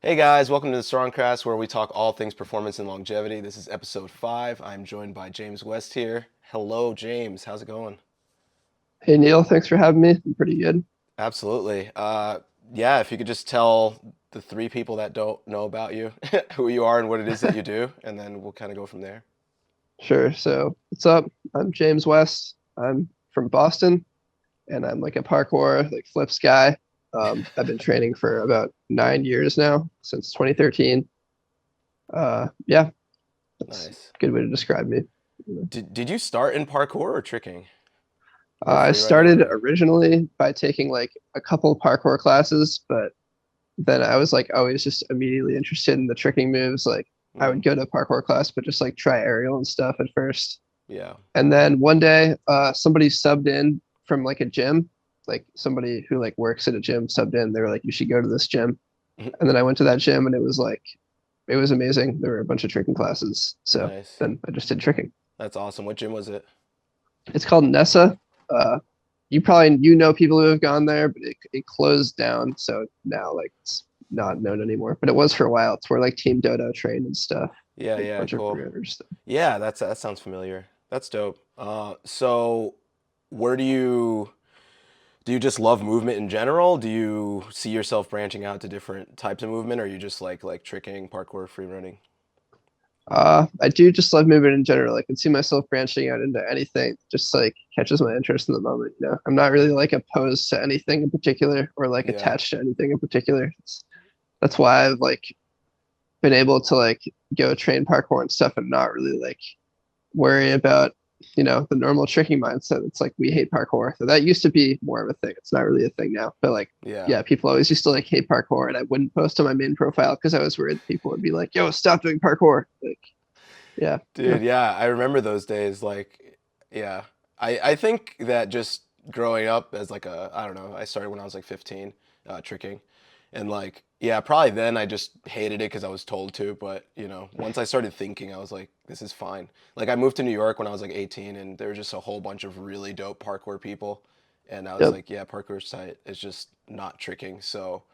Hey guys, welcome to the StrongCast where we talk all things performance and longevity. This is episode 5. I'm joined by James West here. Hello, James. How's it going? Hey Neil, thanks for having me. I'm pretty good. Absolutely. Yeah, if you could just tell the three people that don't know about you who you are and what it is that you do, and then we'll kind of go from there. Sure. So, what's up? I'm James West. I'm from Boston, and I'm like a parkour, like flips guy. I've been training for about 9 years now, since 2013. Yeah, that's a Nice. good way to describe me. Did you start in parkour or tricking or I free running started or? originally by taking like a couple parkour classes, but then I was like always just immediately interested in the tricking moves. Like I Hmm. would go to parkour class, but just like try aerial and stuff at first. Yeah. And then one day, somebody subbed in from like a gym, like somebody who like works at a gym subbed in. They were like, "You should go to this gym." And then I went to that gym, and it was amazing. There were a bunch of tricking classes, so Nice. then I just did tricking. That's awesome. What gym was it? It's called Nessa. Uh, you know people who have gone there, but it closed down, so now like it's not known anymore. But it was for a while. It's where like Team Dodo trained and stuff, Yeah, like a yeah, bunch of cool. freerunners stuff. Yeah, that sounds familiar. That's dope. So where do you just love movement in general? Do you see yourself branching out to different types of movement, or you just like tricking, parkour, free running? I do just love movement in general. I can see myself branching out into anything, just like catches my interest in the moment. I'm not really like opposed to anything in particular or like Yeah, attached to anything in particular. That's why I've like been able to like go train parkour and stuff and not really like worry about, the normal tricking mindset. It's like we hate parkour. So that used to be more of a thing. It's not really a thing now. But like, yeah. yeah, people always used to like hate parkour and I wouldn't post on my main profile because I was worried people would be like, yo, stop doing parkour. Like, yeah. Yeah. Dude, yeah, I remember those days. Like, yeah, I think that just growing up as like I don't know, I started when I was like 15, tricking, and like, yeah, probably then I just hated it because I was told to. But once I started thinking, I was like, this is fine. Like, I moved to New York when I was like 18, and there were just a whole bunch of really dope parkour people, and I was Yep. like, yeah, parkour site is just not tricking, so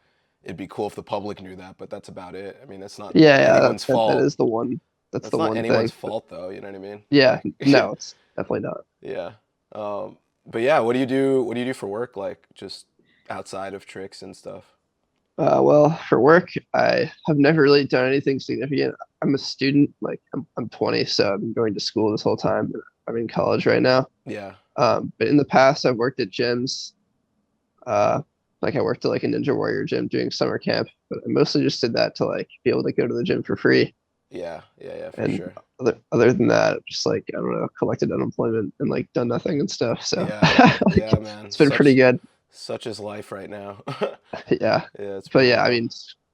it'd be cool if the public knew that, but that's about it. I mean, it's not Yeah, yeah, anyone's that fault. is the one. That's That's the not one anyone's thing. But fault though, you know what I mean? yeah, Like no, it's definitely not. yeah. But yeah, what do you do? What do you do for work? Like just outside of tricks and stuff? Well, for work, I have never really done anything significant. I'm a student, like I'm 20, so I've been going to school this whole time. I'm in college right now. Yeah. But in the past, I've worked at gyms. Uh, like I worked at like a Ninja Warrior gym doing summer camp, but I mostly just did that to like be able to go to the gym for free. Yeah. Yeah, yeah, for And sure. other than that, just like I don't know, collected unemployment and like done nothing and stuff. So Yeah. like Yeah, man. it's been pretty good. Such is life right now. Yeah. Yeah, it's But pretty yeah, I wild. mean,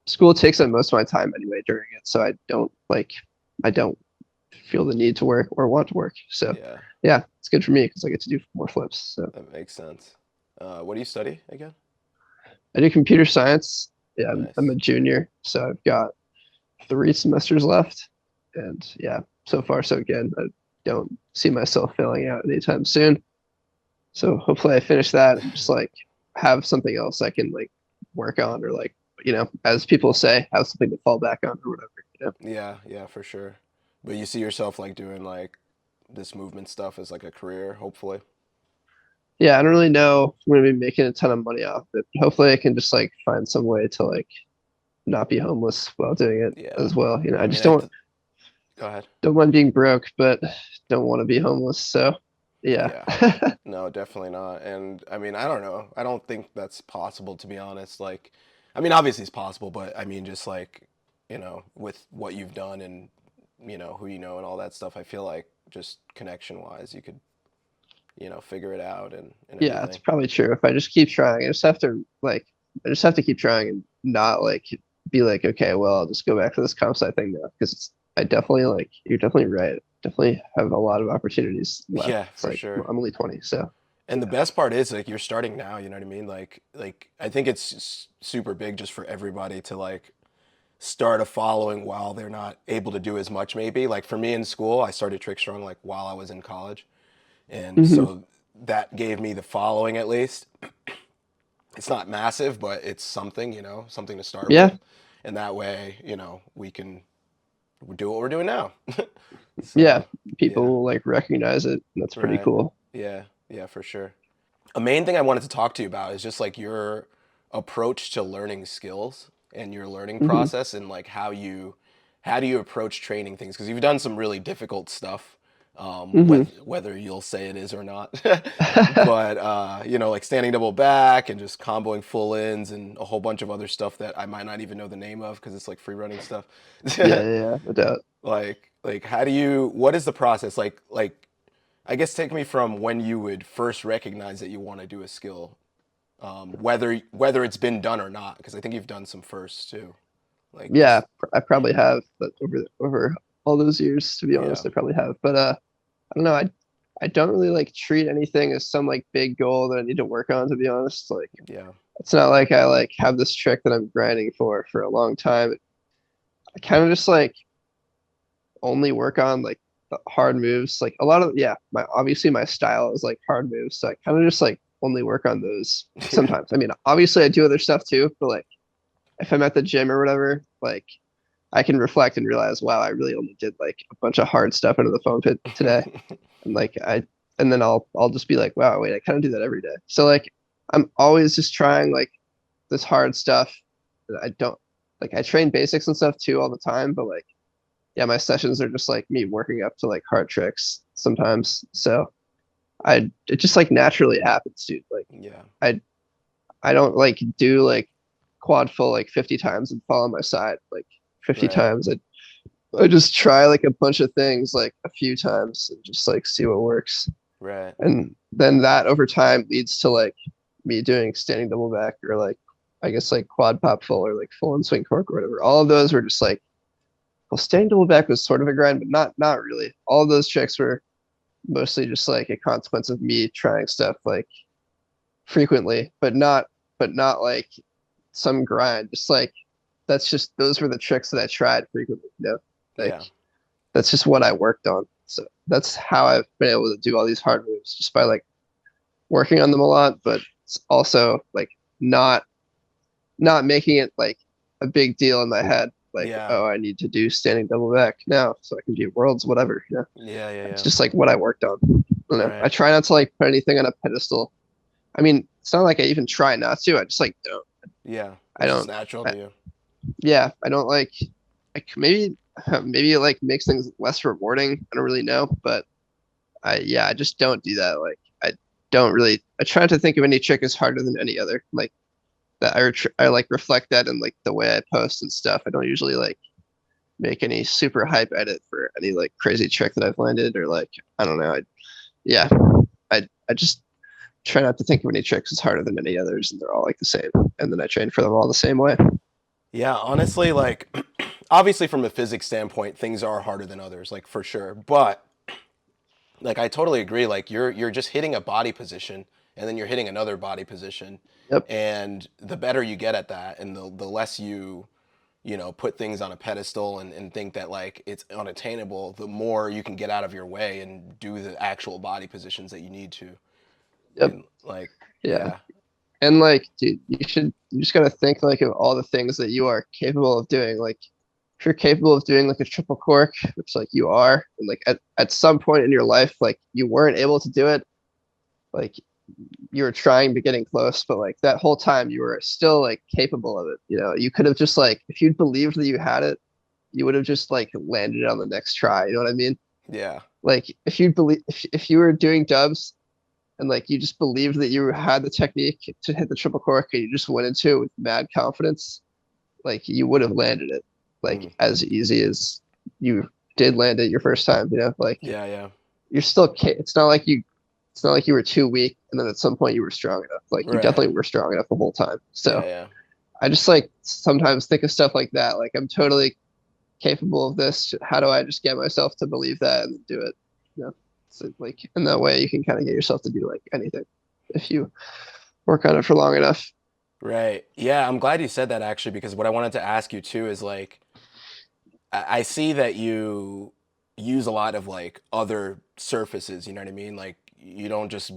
school takes up most of my time anyway during it, so I don't feel the need to work or want to work. So Yeah, yeah, it's good for me because I get to do more flips. So that makes sense. What do you study again? I do computer science. Yeah, I'm Nice. a junior, so I've got 3 semesters left, and yeah, so far so good. I don't see myself failing out anytime soon. So hopefully I finish that and just like have something else I can like work on or like as people say, have something to fall back on or whatever. Yeah, yeah, for sure. But you see yourself like doing like this movement stuff as like a career, hopefully. Yeah, I don't really know if I'm gonna be making a ton of money off it. Hopefully I can just like find some way to like not be homeless while doing it Yeah. as well. I I mean, just go ahead. don't mind being broke, but don't want to be homeless. So yeah. Yeah. No, definitely not. And I mean, I don't know. I don't think that's possible, to be honest. Like, I mean, obviously it's possible, but I mean, just like, with what you've done and, who you know and all that stuff, I feel like just connection wise, you could, figure it out and Yeah, it's everything. probably true. If I just keep trying, I just have to keep trying and not like be like, okay, well, I'll just go back to this comp sci thing now because I definitely like you're definitely right. Definitely have a lot of opportunities left. Yeah, It's for like sure. I'm only 20, so And the yeah, best part is like you're starting now, you know what I mean? Like I think it's super big just for everybody to like start a following while they're not able to do as much maybe. Like for me in school, I started TrickStrong like while I was in college. And hmm so that gave me the following at least. It's not massive, but it's something, something to start with. yeah, and that way, we can do what we're doing now. Yeah, So, people yeah, will like recognize it. And that's pretty right. cool. Yeah, yeah, for sure. A main thing I wanted to talk to you about is just like your approach to learning skills and your learning Hmm. process, and like how do you approach training things, because you've done some really difficult stuff, Hmm. whether you'll say it is or not. But like standing double back and just comboing full ins and a whole bunch of other stuff that I might not even know the name of because it's like free running stuff. Yeah, yeah, yeah, no doubt. Like how do you, what is the process like, I guess take me from when you would first recognize that you want to do a skill, whether it's been done or not, because I think you've done some firsts too. Like Yeah, just I probably have, but over all those years, to be yeah, honest, I probably have. But I don't know. I don't really like treat anything as some like big goal that I need to work on, to be honest. Like yeah, it's not like I like have this trick that I'm grinding for a long time. I kind of just like only work on like the hard moves. Like a lot of, yeah, my obviously my style is like hard moves, so I kind of just like only work on those yeah, sometimes. I mean, obviously I do other stuff too, but like if I'm at the gym or whatever, like I can reflect and realize, wow, I really only did like a bunch of hard stuff into the foam pit today. And like and then I'll just be like, wow, wait, I kind of do that every day. So like I'm always just trying like this hard stuff that I don't like. I train basics and stuff too all the time, but like yeah, my sessions are just like me working up to like hard tricks sometimes. So it just like naturally happens, dude. Like yeah, I I don't like do like quad full like 50 times and fall on my side like 50 right, times. I just try like a bunch of things like a few times and just like see what works. right, And then that over time leads to like me doing standing double back or like I guess like quad pop full or like full and swing cork or whatever. All of those were just like, well, standing double back was sort of a grind, but not really. All of those tricks were mostly just like a consequence of me trying stuff like frequently, but not like some grind. Just like that's just those were the tricks that I tried frequently, Like yeah, that's just what I worked on. So that's how I've been able to do all these hard moves just by like working on them a lot, but it's also like not not making it like a big deal in my head. Like, yeah, oh, I need to do standing double back now so I can do worlds, whatever. yeah, yeah, It's yeah, just like what I worked on. I don't know. I right, try not to like put anything on a pedestal. I mean, it's not like I even try not to. I just like don't. yeah. I It's just don't. natural I, to you. yeah, I don't like maybe it like makes things less rewarding. I don't really know, but I just don't do that. Like I don't really. I try not to think of any trick as harder than any other. Like that I like reflect that in like the way I post and stuff. I don't usually like make any super hype edit for any like crazy trick that I've landed or like I don't know. Yeah, I just try not to think of any tricks as harder than any others, and they're all like the same. And then I train for them all the same way. Yeah, honestly, like obviously from a physics standpoint, things are harder than others, like for sure. But like I totally agree. Like you're just hitting a body position and then you're hitting another body position. Yep. And the better you get at that and the less put things on a pedestal and think that like it's unattainable, the more you can get out of your way and do the actual body positions that you need to. Yep. And like, Yeah. yeah, And like, dude, you just gotta think like of all the things that you are capable of doing. Like if you're capable of doing like a triple cork, which like you are, and like at some point in your life, like you weren't able to do it, like you were trying but getting close, but like that whole time you were still like capable of it. You could have just like if you'd believed that you had it, you would have just like landed it on the next try. You know what I mean? yeah, Like if you were doing dubs and like you just believed that you had the technique to hit the triple cork and you just went into it with mad confidence, like you would have landed it mm, like as easy as you did land it your first time. Like yeah, yeah, you're still it's not like you were too weak and then at some point you were strong enough. Like you right, definitely were strong enough the whole time. yeah, So yeah, I just like sometimes think of stuff like that. Like I'm totally capable of this. How do I just get myself to believe that and do it? You know, so like in that way you can kind of get yourself to do like anything if you work on it for long enough. right. Yeah, I'm glad you said that actually, because what I wanted to ask you too is like, I see that you use a lot of like other surfaces, you know what I mean? Like you don't just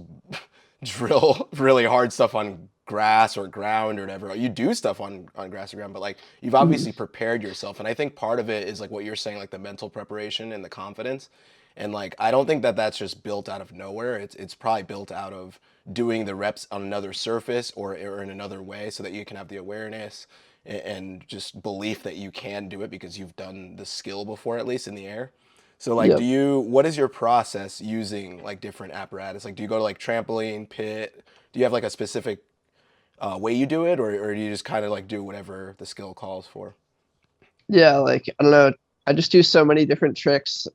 drill really hard stuff on grass or ground or whatever. You do stuff on grass or ground, but like you've Mhm. obviously prepared yourself. And I think part of it is like what you're saying, like the mental preparation and the confidence. And like I don't think that that's just built out of nowhere. It's probably built out of doing the reps on another surface or in another way so that you can have the awareness and just belief that you can do it because you've done the skill before, at least in the air. So like, Yep. what is your process using like different apparatus? Like, do you go to like trampoline, pit? Do you have like a specific way you do it, or do you just kind of like do whatever the skill calls for? Yeah, like I don't know. I just do so many different tricks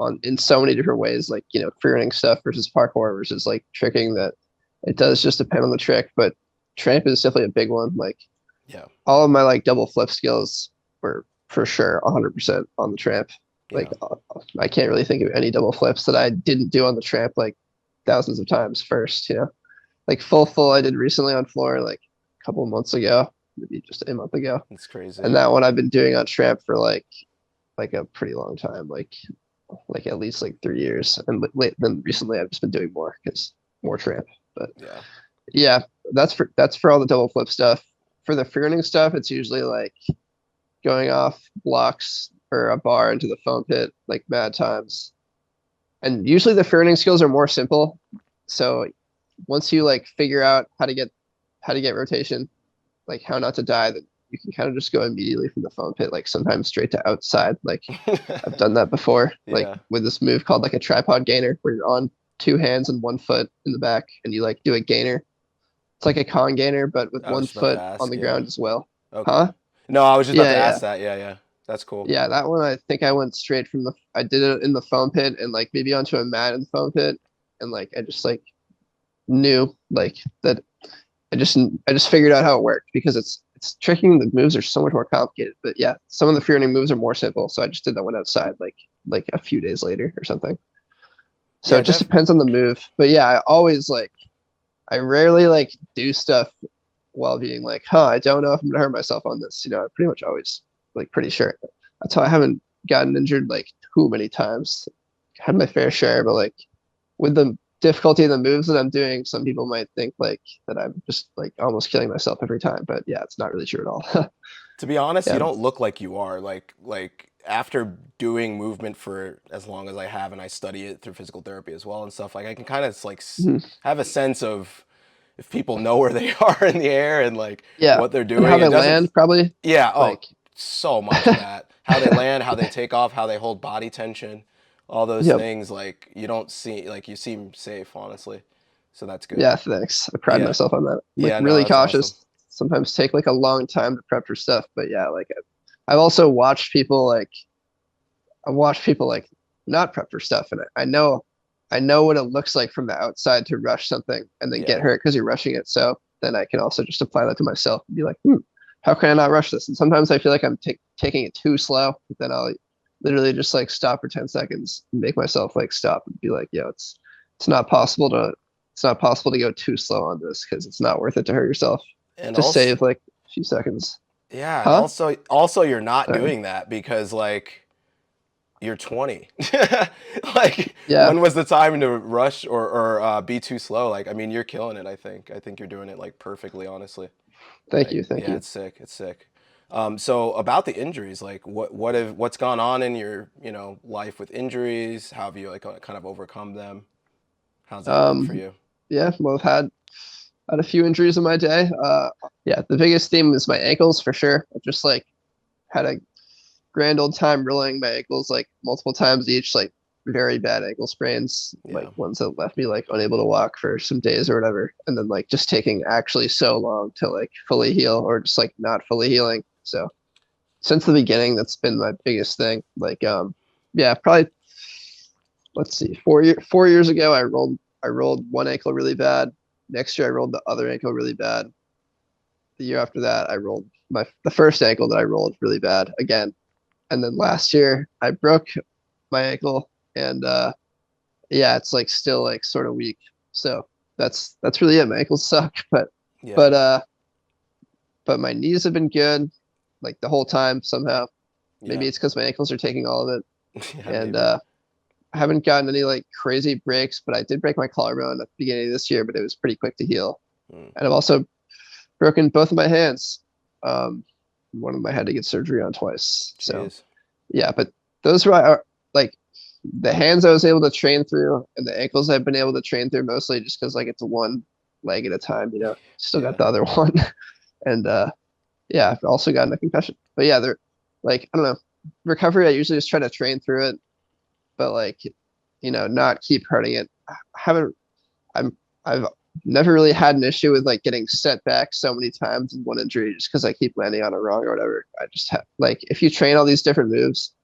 on in so many different ways, like free running stuff versus parkour versus like tricking, that it does just depend on the trick. But tramp is definitely a big one. Like Yeah, all of my like double flip skills were for sure 100% on the tramp. Like yeah, I can't really think of any double flips that I didn't do on the tramp like thousands of times first. Like full I did recently on floor like a couple of months ago, maybe just a month ago, it's crazy. and that one I've been doing on tramp for like a pretty long time, like at least like 3 years. And then recently I've just been doing more because more tramp. But Yeah, yeah, that's for all the double flip stuff. For the free running stuff, it's usually like going off blocks or a bar into the foam pit like mad times. And usually the free running skills are more simple. So once you like figure out how to get rotation, like how not to die, then you can kind of just go immediately from the foam pit, like sometimes straight to outside. Like I've done that before, like yeah. with this move called like a tripod gainer, where you're on two hands and one foot in the back, and you like do a gainer. It's like a con gainer, but with I was one just about to foot on ask. the Yeah. ground as well. Okay. Huh? No, I was just about Yeah, to yeah, ask that. Yeah, yeah. That's cool. yeah. That one, I think I went straight from the. I did it in the foam pit and like maybe onto a mat in the foam pit, and like I just like knew like that. I just figured out how it worked because it's tricking. The moves are so much more complicated. But yeah, some of the free running moves are more simple. So I just did that one outside like a few days later or something. So Yeah, it just depends on the move. But yeah, I rarely like do stuff while being like, I don't know if I'm gonna hurt myself on this. I'm pretty much always like pretty sure. That's how I haven't gotten injured like too many times. Had my fair share, but like with the difficulty of the moves that I'm doing, some people might think like that I'm just like almost killing myself every time. But yeah, it's not really true at all. to be honest, you Yeah. don't look like you are. Like after doing movement for as long as I have, and I study it through physical therapy as well and stuff. Like I can kind of like Mhm. have a sense of if people know where they are in the air and like Yeah. what they're And how doing. they It doesn't. land probably Yeah. Oh, like so much of that. How they land, how they take off, how they hold body tension, all those yep. things. Like you don't see. Like you seem safe, honestly. So that's good. Yeah, thanks. I pride Yeah. myself on that. I'm like Yeah. No, really that's awesome. cautious. Sometimes take like a long time to prep for stuff. But yeah, like I've also watched people like I watch people like not prep for stuff, and I know what it looks like from the outside to rush something and then get Yeah. hurt because you're rushing it. So then I can also just apply that to myself and be like, how can I not rush this? And sometimes I feel like I'm taking it too slow, but then I'll literally just like stop for 10 seconds and make myself like stop and be like, yo, it's not possible to it's not possible to go too slow on this because it's not worth it to hurt yourself And to also, save like a few seconds. yeah, and Huh? also you're not Sorry. doing that because like you're 20. Like Yeah. when was the time to rush or be too slow? Like I mean, you're killing it. I think you're doing it like perfectly, honestly. Thank Like you. Thank yeah, you. it's sick. It's sick. So about the injuries, like what's gone on in your life with injuries? How have you like kind of overcome them? How's that been for Um, you? yeah, well, I've had a few injuries in my day. Yeah, the biggest theme is my ankles for sure. I've just like had a grand old time rolling my ankles like multiple times each, like very bad ankle sprains, like Yeah. ones that left me like unable to walk for some days or whatever, and then like just taking actually so long to like fully heal or just like not fully healing. So since the beginning, that's been my biggest thing. Like, yeah, probably let's see, 4 years ago, I rolled one ankle really bad. Next year, I rolled the other ankle really bad. The year after that, I rolled the first ankle that I rolled really bad again. And then last year, I broke my ankle, and yeah, it's like still like sort of weak. So that's really it. My ankles suck, but Yeah. but uh but my knees have been good like the whole time somehow. Maybe Yeah. it's because my ankles are taking all of it, Yeah, and maybe. I haven't gotten any like crazy breaks, but I did break my collarbone at the beginning of this year, but it was pretty quick to heal. Mm. And I've also broken both of my hands. One of them I had to get surgery on twice. So Jeez. yeah, but those were like the hands I was able to train through, and the ankles I've been able to train through mostly just because like it's one leg at a time. Still got Yeah. the other one, and yeah, I've also gotten a concussion. But yeah, they're like I don't know recovery. I usually just try to train through it, but like not keep hurting it. I haven't I'm I've never really had an issue with like getting set back so many times in one injury just because I keep landing on it wrong or whatever. I just have like if you train all these different moves,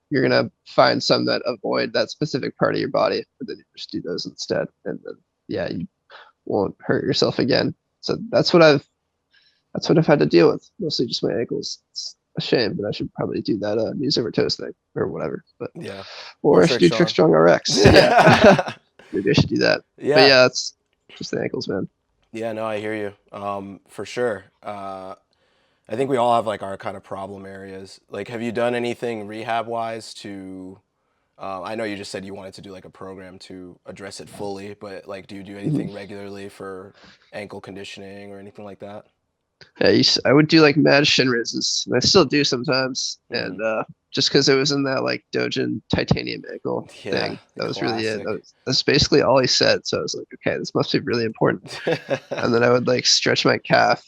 you're gonna find some that avoid that specific part of your body, but then you just do those instead, and then yeah, you won't hurt yourself again. So that's what I've had to deal with, mostly just my ankles. It's a shame, but I should probably do that knees over toes thing or whatever. But Yeah. Or or I should do TrickStrong. TrickStrong RX. Yeah. Yeah. Maybe I should do that. But Yeah. yeah, it's just the ankles, man. Yeah, no, I hear you. For sure. I think we all have like our kind of problem areas. Like, have you done anything rehab wise to? I know you just said you wanted to do like a program to address it fully, but like, do you do Mhm. anything regularly for ankle conditioning or anything like that? Yeah, I would do like mad shin raises, and I still do sometimes. Hmm. And just because it was in that like Dojin titanium ankle Yeah, thing, the that was really it. classic. That's basically all he said. So I was like, okay, this must be really important. And then I would like stretch my calf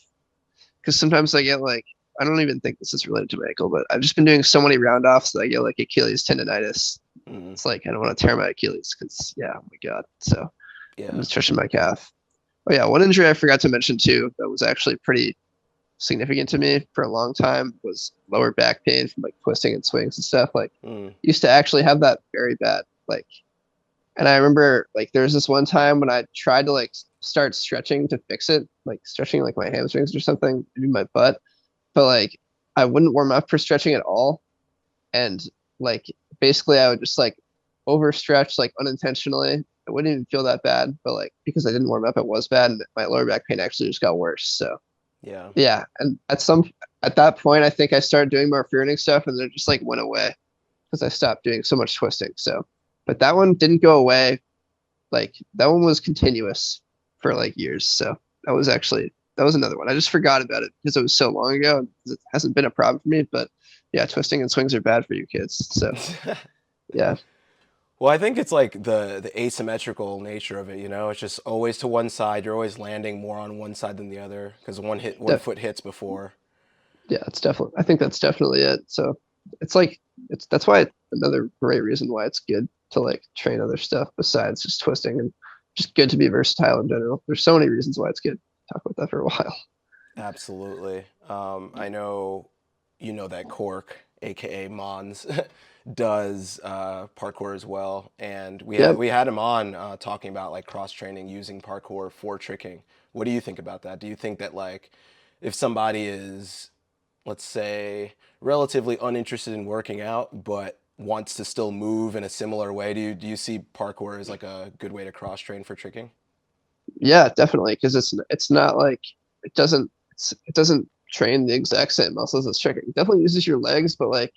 because sometimes I get like I don't even think this is related to my ankle, but I've just been doing so many round offs that I get like Achilles tendonitis. Mm, It's like I don't want to tear my Achilles because yeah, oh my god. So I'm yeah. just stretching my calf. Oh yeah, one injury I forgot to mention too that was actually pretty significant to me for a long time was lower back pain from like twisting and swings and stuff. Like Mm, used to actually have that very bad. Like, and I remember like there was this one time when I tried to like start stretching to fix it, like stretching like my hamstrings or something, maybe my butt, but like I wouldn't warm up for stretching at all, and like basically I would just like overstretch like unintentionally. It wouldn't even feel that bad, but like because I didn't warm up, it was bad, and my lower back pain actually just got worse. So yeah. yeah, and at that point, I think I started doing more free running stuff, and then it just like went away because I stopped doing so much twisting. So, but that one didn't go away. Like that one was continuous for like years. So that was another one. I just forgot about it because it was so long ago. And it hasn't been a problem for me. But yeah, twisting and swings are bad for you kids. So yeah, Well, I think it's like the asymmetrical nature of it, you know? It's just always to one side. You're always landing more on one side than the other because one def- foot hits before. yeah, it's definitely. I think that's definitely it. So it's like it's that's why another great reason why it's good to like train other stuff besides just twisting and just good to be versatile in general. There's so many reasons why it's good. Talk about that for a while. Absolutely. I know you know that Cork, aka Mons, does parkour as well, and Yep. we had him on talking about like cross training using parkour for tricking. What do you think about that? Do you think that like if somebody is, let's say, relatively uninterested in working out but wants to still move in a similar way, do you see parkour as like a good way to cross train for tricking? Yeah, definitely. Because it's not like it doesn't train the exact same muscles as tricking. It definitely uses your legs, but like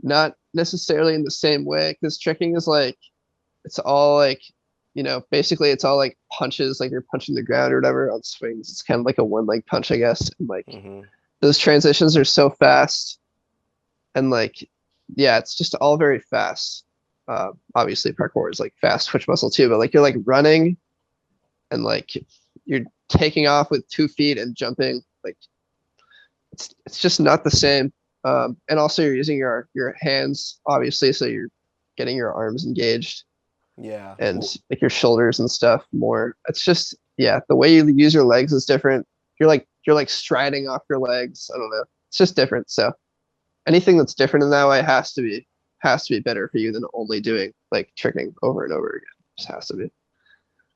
not necessarily in the same way. Because tricking is like it's all like basically it's all like punches, like you're punching the ground or whatever. On swings, it's kind of like a one leg punch, I guess. And like Hmm. those transitions are so fast, and like yeah, it's just all very fast. Obviously, parkour is like fast twitch muscle too, but like you're like running and like you're taking off with 2 feet and jumping. Like it's just not the same. And also you're using your hands obviously, so you're getting your arms engaged Yeah. and like your shoulders and stuff more. It's just yeah, the way you use your legs is different. You're like striding off your legs. I don't know. It's just different. So anything that's different in that way has to be better for you than only doing like tricking over and over again. Just has to be.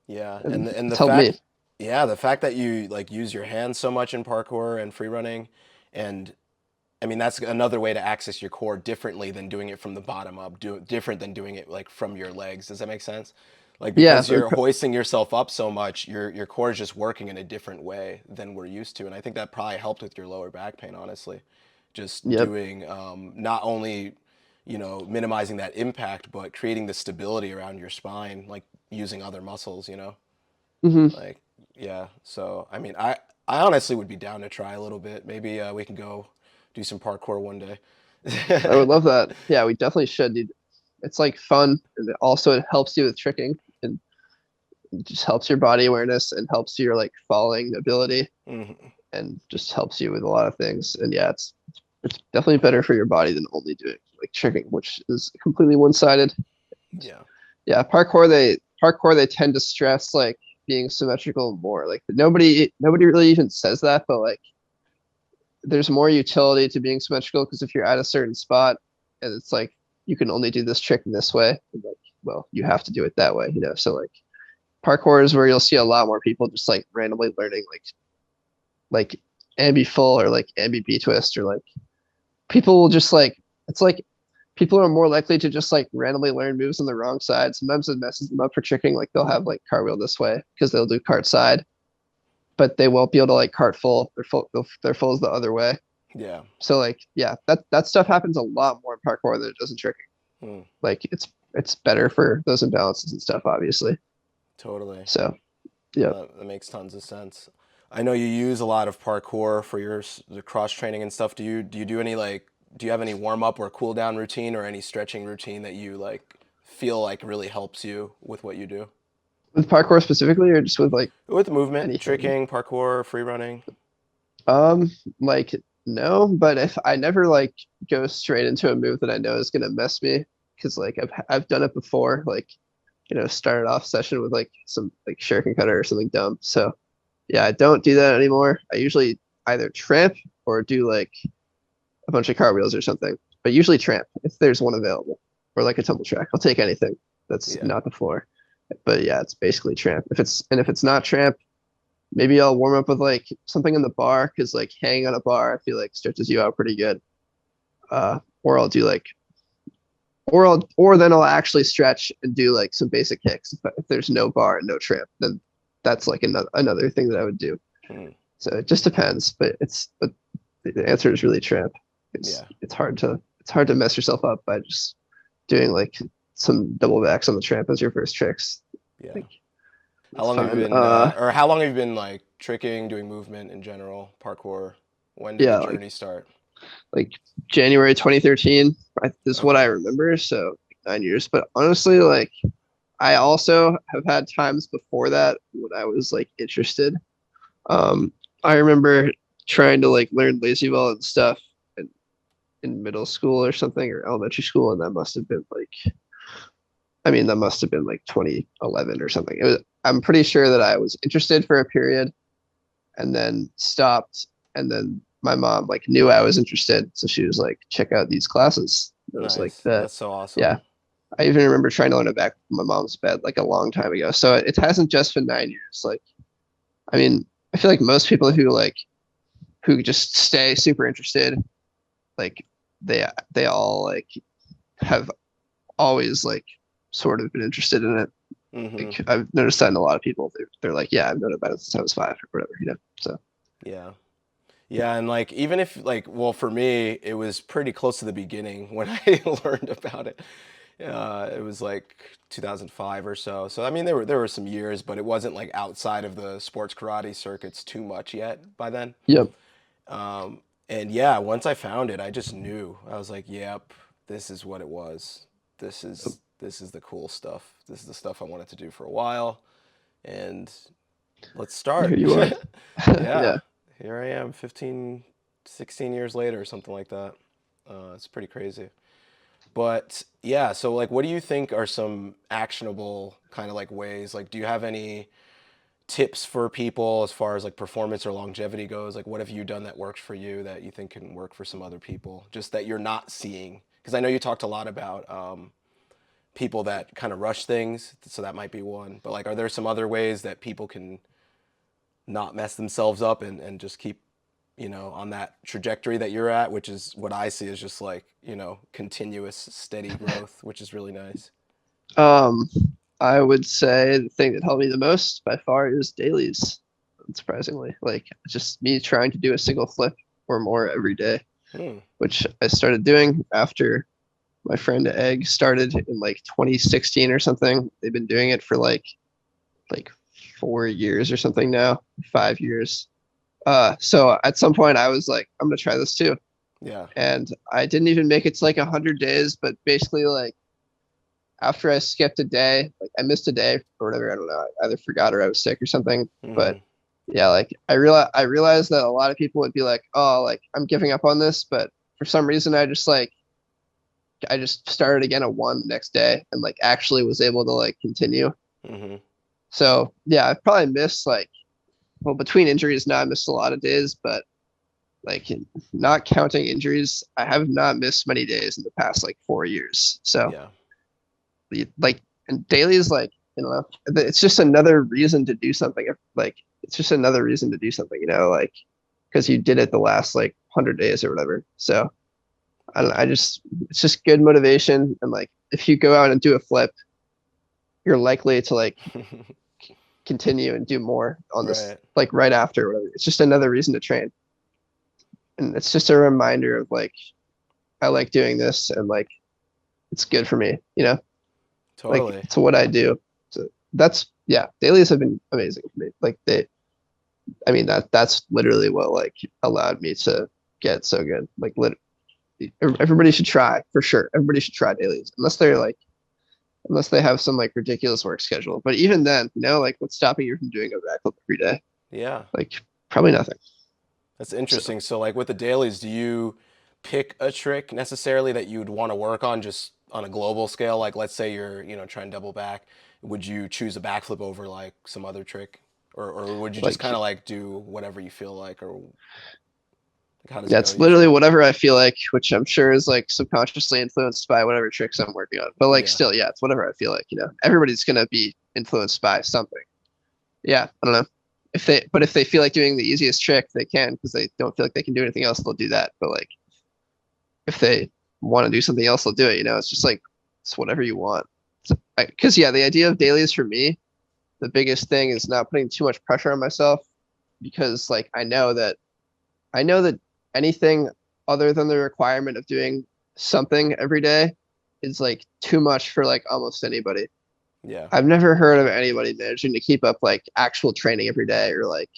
Yeah, And and the it's helped me. fact, yeah, the fact that you like use your hands so much in parkour and free running, and I mean that's another way to access your core differently than doing it from the bottom up, different than doing it like from your legs. Does that make sense? Like Yeah, because you're hoisting yourself up so much, your core is just working in a different way than we're used to, and I think that probably helped with your lower back pain, honestly. Just yep. doing not only minimizing that impact, but creating the stability around your spine, like using other muscles. Hmm. Like, yeah. So, I mean, I honestly would be down to try a little bit. Maybe we can go do some parkour one day. I would love that. Yeah, we definitely should, dude. It's like fun, and it helps you with tricking, and it just helps your body awareness and helps your like falling ability, Hmm. and just helps you with a lot of things. And yeah, it's definitely better for your body than only doing like tricking, which is completely one-sided. Yeah. Yeah, parkour they tend to stress like being symmetrical more. Like nobody really even says that, but like there's more utility to being symmetrical because if you're at a certain spot and it's like you can only do this trick in this way, and like well, you have to do it that way, you know. So like parkour is where you'll see a lot more people just like randomly learning like ambi full or like ambi B twist or like people will just like it's like people are more likely to just like randomly learn moves on the wrong side. Sometimes it messes them up for tricking. Like they'll have like cartwheel this way because they'll do cart side, but they won't be able to like cart full. Their full is the other way. Yeah. So like yeah, that stuff happens a lot more in parkour than it does in tricking. Hmm. Like it's better for those imbalances and stuff, obviously. Totally. So yeah. That makes tons of sense. I know you use a lot of parkour for your the cross training and stuff. Do you do any like do you have any warm up or cool down routine or any stretching routine that you like feel like really helps you with what you do? With parkour specifically or just with like With movement, anything? tricking, parkour, free running. Um, like no, but if I never like go straight into a move that I know is gonna mess me, because like I've done it before, like started off session with like some like shuriken cutter or something dumb. So yeah, I don't do that anymore. I usually either tramp or do like a bunch of cartwheels or something, but usually tramp if there's one available, or like a tumble track. I'll take anything that's Yeah. not the floor. But yeah, it's basically tramp. If it's not tramp, maybe I'll warm up with like something in the bar because like hanging on a bar, I feel like stretches you out pretty good. Or I'll do like, or then I'll actually stretch and do like some basic kicks. If there's no bar and no tramp, then that's like another thing that I would do. Hmm. So it just depends, but the answer is really tramp. It's Yeah. it's hard to it's hard to mess yourself up by just doing like some double backs on the tramp as your first tricks. Yeah. Like How it's long have you fine. been or how long have you been like tricking, doing movement in general, parkour? When did the Yeah, journey start? like January 2013 is what I Okay. remember. So 9 years. But honestly, like I also have had times before that when I was like interested. I remember trying to like learn lazy ball and stuff in middle school or something or elementary school, and that must have been like that must have been like 2011 or something. I'm pretty sure that I was interested for a period and then stopped, and then my mom like knew I was interested, so she was like, check out these classes. It was like Nice. the That's so awesome. yeah. I even remember trying to learn it back from my mom's bed like a long time ago. So it hasn't just been 9 years. Like I mean, I feel like most people who just stay super interested, like they all like have always like sort of been interested in it. Hmm. Like I've noticed that in a lot of people. They're like, yeah, I've known about it since I was 5 or whatever, you know. So Yeah. Yeah, and like even if like well for me it was pretty close to the beginning when I learned about it. It was like 2005 or so. So I mean there were some years, but it wasn't like outside of the sports karate circuits too much yet by then. yep. And yeah, once I found it, I just knew. I was like, "Yep, this is what it was. This is the cool stuff. This is the stuff I wanted to do for a while, and let's Here start." you are. Yeah, Yeah. here I am, 15, 16 years later, or something like that. It's pretty crazy. But yeah, so like, what do you think are some actionable kind of like ways? Like, do you have any tips for people as far as like performance or longevity goes? Like, what have you done that works for you that you think can work for some other people? Just that you're not seeing. Because I know you talked a lot about people that kind of rush things, so that might be one. But like, are there some other ways that people can not mess themselves up and just keep, on that trajectory that you're at, which is what I see as just like, continuous steady growth, which is really nice. Um, I would say the thing that helped me the most by far is dailies. Unsurprisingly, like just me trying to do a single flip or more every day, Hmm. which I started doing after my friend Egg started in like 2016 or something. They've been doing it for like 4 years or something now, 5 years. So at some point I was like, I'm gonna try this too. Yeah. And I didn't even make it to like 100 days, but basically like after I skipped a day, like I missed a day or whatever, I don't know, I either forgot or I was sick or something. But Hmm. yeah, like I realized that a lot of people would be like, oh, like I'm giving up on this, but for some reason I just started again at one the next day and like actually was able to like continue. Hmm. So yeah, I've probably missed like, well, between injuries now I missed a lot of days, but like not counting injuries, I have not missed many days in the past like 4 years. So Yeah. like, and daily is like, it's just another reason to do something. Like it's just another reason to do something, like because you did it the last like 100 days or whatever. So I don't know, it's just good motivation. And like if you go out and do a flip, you're likely to like continue and do more on this Right. like right after or whatever. It's just another reason to train. And it's just a reminder of like I like doing this and like it's good for me. Like Totally. it's what I do. So that's yeah, dailies have been amazing for me. Like I mean that's literally what like allowed me to get so good. Like everybody should try for sure. Everybody should try dailies unless they have some like ridiculous work schedule. But even then, like what's stopping you from doing a backflip every day? Yeah. Like probably nothing. That's So interesting. So, like with the dailies, do you pick a trick necessarily that you'd want to work on just on a global scale? Like, let's say you're, trying double back. Would you choose a backflip over like some other trick? Or would you just kind like of like do whatever you feel like? Or like, how does it go that's literally usually? whatever I feel like, which I'm sure is like subconsciously influenced by whatever tricks I'm working on. But like Yeah. still, yeah, it's whatever I feel like. Everybody's gonna be influenced by something. Yeah, I don't know. If they feel like doing the easiest trick, they can because they don't feel like they can do anything else, they'll do that. But like if they want to do something else, they'll do it. It's just like it's whatever you want. Because yeah, the idea of dailies for me, the biggest thing is not putting too much pressure on myself because like I know that anything other than the requirement of doing something every day is like too much for like almost anybody. Yeah. I've never heard of anybody managing to keep up like actual training every day or like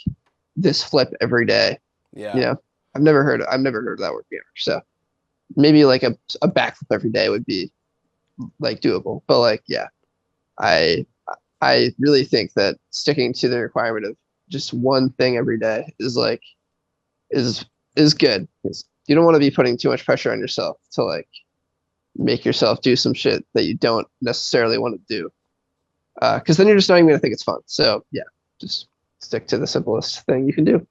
this flip every day. You Yeah. know, I've never heard of that working ever. So maybe like a backflip every day would be like doable. But like, yeah, I I really think that sticking to the requirement of just one thing every day is is good. 'Cause you don't want to be putting too much pressure on yourself to like make yourself do some shit that you don't necessarily want to do. Because then you're just not even gonna think it's fun. So yeah, just stick to the simplest thing you can do.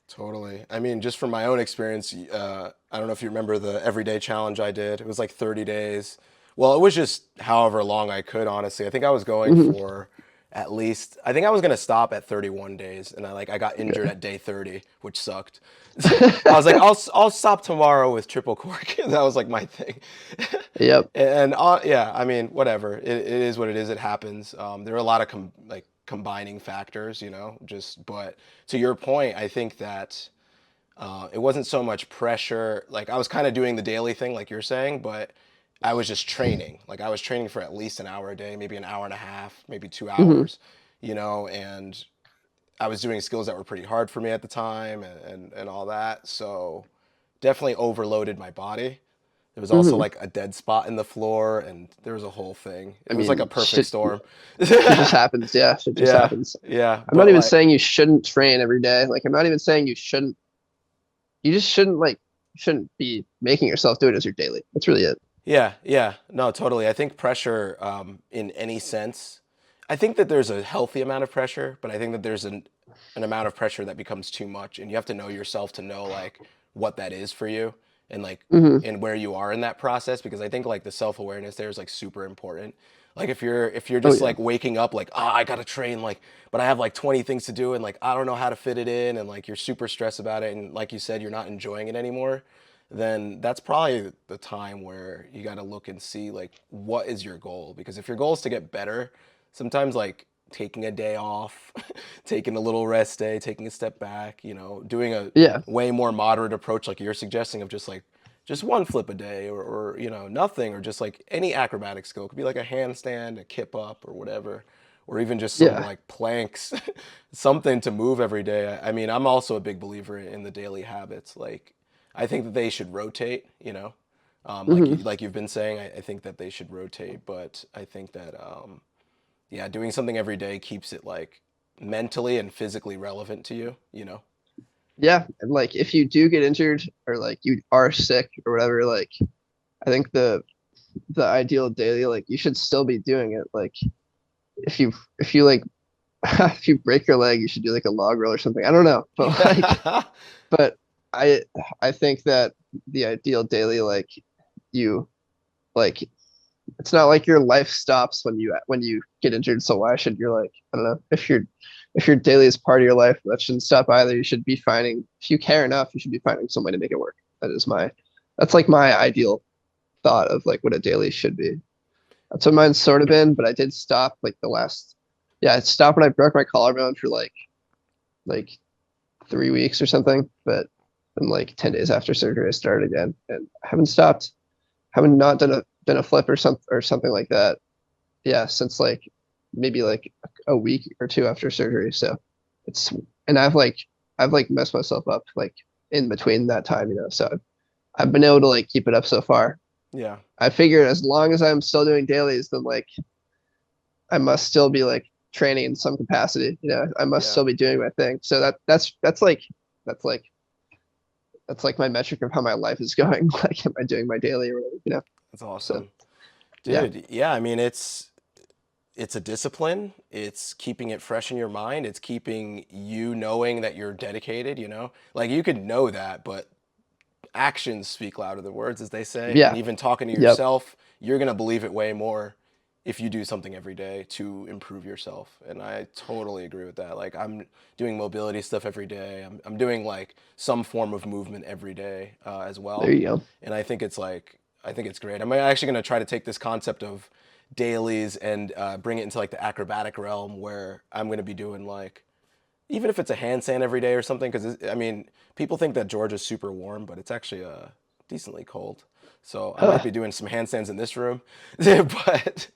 Totally. I mean, just from my own experience, I don't know if you remember the everyday challenge I did. It was like 30 days. Well, it was just however long I could, honestly. I think I was going Hmm. for at least, I think I was going to stop at 31 days. And I got injured Okay. at day 30, which sucked. I was like, I'll stop tomorrow with triple cork. That was like my thing. Yep. And yeah, I mean, whatever. It is what it is. It happens. There are a lot of combining factors, just, but to your point, I think that it wasn't so much pressure. Like I was kind of doing the daily thing, like you're saying, but I was just training. Like I was training for at least an hour a day, maybe an hour and a half, maybe two Hmm. hours, and I was doing skills that were pretty hard for me at the time and all that. So definitely overloaded my body. There was also Hmm. like a dead spot in the floor, and there was a whole thing. I It was like a mean, perfect storm. shit just happens. Yeah, shit just Yeah, happens. yeah, I'm not but even like, saying you shouldn't train every day. Like I'm not even saying you shouldn't. You just shouldn't be making yourself do it as your daily. That's really it. yeah, yeah, no, totally. I think pressure, in any sense, I think that there's a healthy amount of pressure, but I think that there's an amount of pressure that becomes too much, and you have to know yourself to know like what that is for you, and like Hmm. and where you are in that process, because I think like the self awareness there is like super important. Like if you're Oh just yeah. like waking up like, oh, I gotta train, like, but I have like 20 things to do and like I don't know how to fit it in, and like you're super stressed about it, and like you said, you're not enjoying it anymore, then that's probably the time where you got to look and see like what is your goal, because if your goal is to get better, sometimes like taking a day off, taking a little rest day, taking a step back, doing a Yeah. way more moderate approach like you're suggesting of just one flip a day, or nothing, or just like any acrobatic skill. It could be like a handstand, a kip up, or or even just some Yeah. like planks, something to move every day. I mean, I'm also a big believer in the daily habits. Like, I think that they should rotate, you know, Hmm. like you've been saying, I think that they should rotate, but I think that, yeah, doing something every day keeps it like mentally and physically relevant to you, you know? Yeah. And like if you do get injured or like you are sick or whatever, like I think the ideal daily, like you should still be doing it. Like if you like if you break your leg, you should do like a log roll or something. I don't know. But like but I I think that the ideal daily, like you like it's not like your life stops when you get injured. So why should your like I don't know if your daily is part of your life, that shouldn't stop either. You should be finding if you care enough, you should be finding some way to make it work. That's like my ideal thought of like what a daily should be. That's what mine's sort of been, but I did stop like the last yeah, I stopped when I broke my collarbone for like 3 weeks or something, but then like 10 days after surgery I started again and I haven't stopped. Haven't not done a flip or something like that. Yeah, since like maybe like a week or two after surgery. So it's and I've like messed myself up like in between that time, you know. So I've been able to like keep it up so far. Yeah. I figured as long as I'm still doing dailies, then like I must still be like training in some capacity. You know, I must Yeah. still be doing my thing. So that's like that's like my metric of how my life is going. Like, am I doing my daily or whatever? You know. That's So awesome. yeah, Dude, yeah, I mean it's a discipline. It's keeping it fresh in your mind. It's keeping you knowing that you're dedicated, you know? Like you could know that, but actions speak louder than words, as they say. And yeah, even talking to yep. yourself, you're going to believe it way more if you do something every day to improve yourself. And I totally agree with that. Like I'm doing mobility stuff every day. I'm doing like some form of movement every day as There well. you go. And I think it's like, I think it's great. I'm actually going to try to take this concept of dailies and bring it into like the acrobatic realm where I'm going to be doing like even if it's a handstand every day or something, because I mean, people think that Georgia's super warm, but it's actually decently cold. So I might Huh, be doing some handstands in this room, but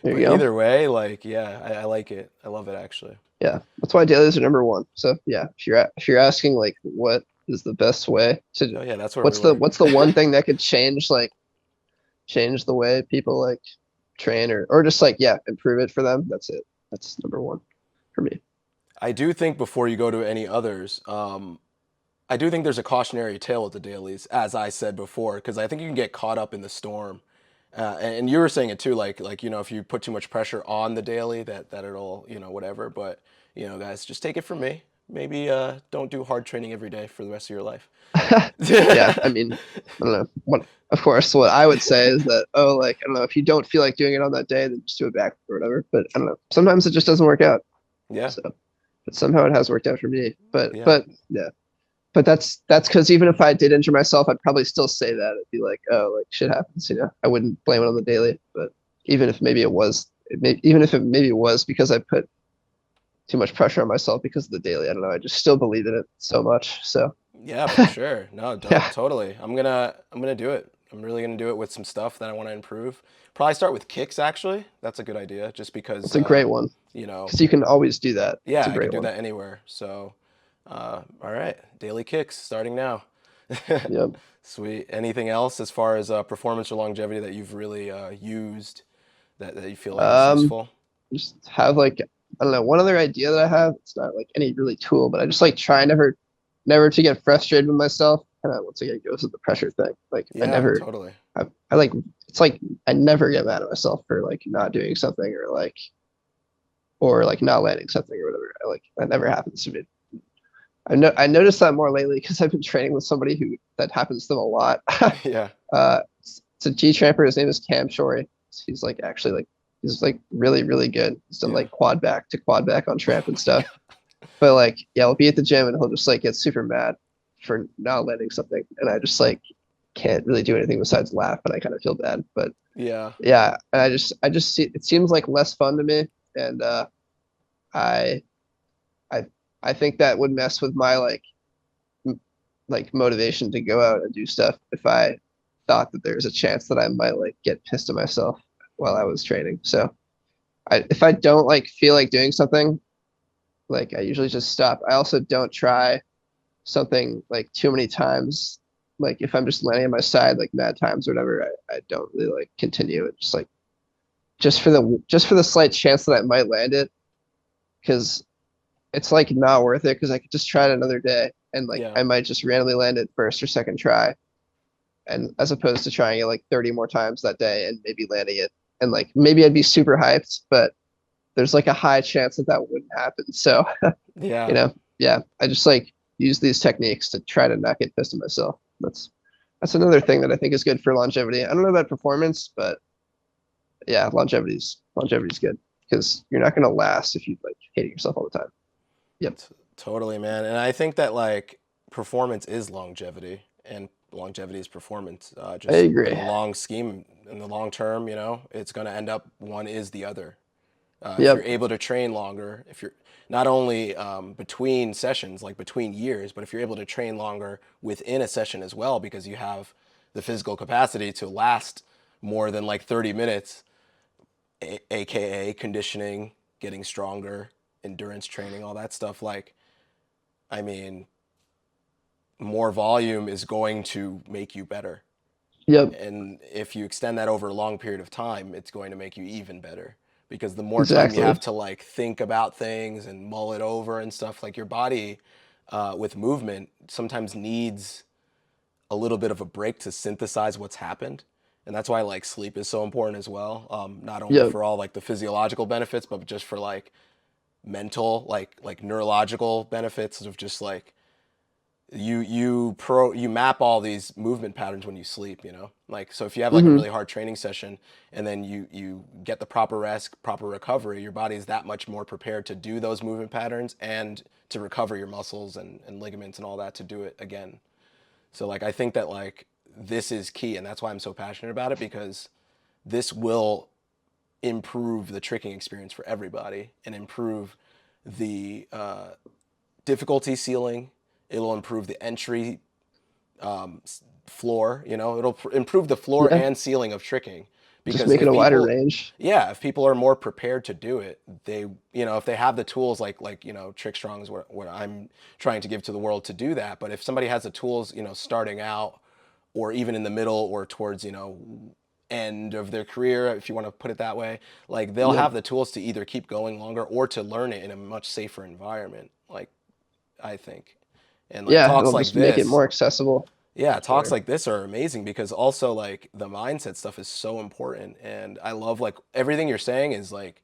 there you but go. either way, like yeah, I like it. I love it actually. Yeah, that's why dailies are number one. So yeah, if you're asking like what is the best way to Oh yeah, that's where we what's the learn. one thing that could change the way people like train or just like yeah improve it for them. That's it. That's number one for me. I do think before you go to any others, I do think there's a cautionary tale with the dailies, as I said before, because I think you can get caught up in the storm. And you were saying it too, like you know, if you put too much pressure on the daily, that it'll you know whatever. But you know, guys, just take it from me. Maybe don't do hard training every day for the rest of your life. Yeah, I mean, I don't know. What of course what I would say is that oh like I don't know if you don't feel like doing it on that day then just do it back or whatever. But I don't know. Sometimes it just doesn't work out. Yeah, So but somehow it has worked out for me. yeah, But yeah. But that's because even if I did injure myself, I'd probably still say that. It'd be like, oh, like shit happens, you know. I wouldn't blame it on the daily. But even if maybe it was, even if it maybe it was because I put too much pressure on myself because of the daily, I don't know. I just still believe in it so much. So yeah, for sure. No, yeah, totally. I'm gonna do it. I'm really gonna do it with some stuff that I want to improve. Probably start with kicks. Actually, that's a good idea. Just because it's a great one you know because you can always do that. It's yeah, a I could great do one. that anywhere. So, all right, daily kicks starting now. Yep. Sweet. Anything else as far as performance or longevity that you've really used that you feel like is Um, useful? just have like I don't know one other idea that I have. It's not like any really tool, but I just like try never to get frustrated with myself. And once again, it goes with the pressure thing. Like Yeah, totally. I like it's like I never get mad at myself for like not doing something or like not landing something or whatever. I like that never happens to me. I noticed that more lately because I've been training with somebody who that happens to them a lot. Yeah. It's a G tramper. His name is Cam Shorey. He's like actually like he's like really good. He's done Yeah. like quad back on Oh tramp and my stuff. God. But like yeah, I'll be at the gym and he'll just like get super mad for not landing something, and I just like can't really do anything besides laugh, and I kind of feel bad. But Yeah. yeah, and I just see it seems like less fun to me, and I I I think that would mess with my like motivation to go out and do stuff if I thought that there was a chance that I might like get pissed at myself while I was training. So if I don't like feel like doing something, like I usually just stop. I also don't try something like too many times. Like if I'm just landing on my side like mad times or whatever, I don't really like continue it. Just like just for the slight chance that I might land it, because it's like not worth it because I could just try it another day and like Yeah. I might just randomly land it first or second try. And as opposed to trying it like 30 more times that day and maybe landing it. And like maybe I'd be super hyped, but there's like a high chance that that wouldn't happen. So, Yeah. yeah, I just like use these techniques to try to not get pissed at myself. That's another thing that I think is good for longevity. I don't know about performance, but yeah, longevity's good because you're not gonna last if you like hating yourself all the time. Yep, Totally, man. And I think that like performance is longevity, and longevity is performance. I Just in agree. the long scheme, in the long term, it's going to end up one is the other. If you're Yep. able to train longer, if you're not only between sessions, like between years, but if you're able to train longer within a session as well, because you have the physical capacity to last more than like 30 minutes, aka conditioning, getting stronger, endurance training, all that stuff. Like, I mean, more volume is going to make you better. Yep. And if you extend that over a long period of time, it's going to make you even better. Because the more time you Exactly. have to like think about things and mull it over and stuff, like your body with movement sometimes needs a little bit of a break to synthesize what's happened. And that's why like sleep is so important as well. Not only Yep. for all like the physiological benefits, but just for like mental, like neurological benefits of just like you map all these movement patterns when you sleep, like, so if you have like a Hmm. really hard training session and then you get the proper rest, proper recovery, your body is that much more prepared to do those movement patterns and to recover your muscles and ligaments and all that to do it again. So like I think that like this is key, and that's why I'm so passionate about it, because this will improve the tricking experience for everybody and improve the difficulty ceiling. It'll improve the entry floor. It'll improve the floor Yeah. and ceiling of tricking, Just because make it if a wider people, range. yeah, if people are more prepared to do it, they, if they have the tools, like TrickStrong is what I'm trying to give to the world to do that. But if somebody has the tools, starting out, or even in the middle, or towards end of their career, if you want to put it that way, like they'll Yep. have the tools to either keep going longer or to learn it in a much safer environment. Like, I think. And like Yeah, talks it'll like just make it this, more accessible yeah, for talks sure. like this are amazing, because also like the mindset stuff is so important. And I love like everything you're saying is like,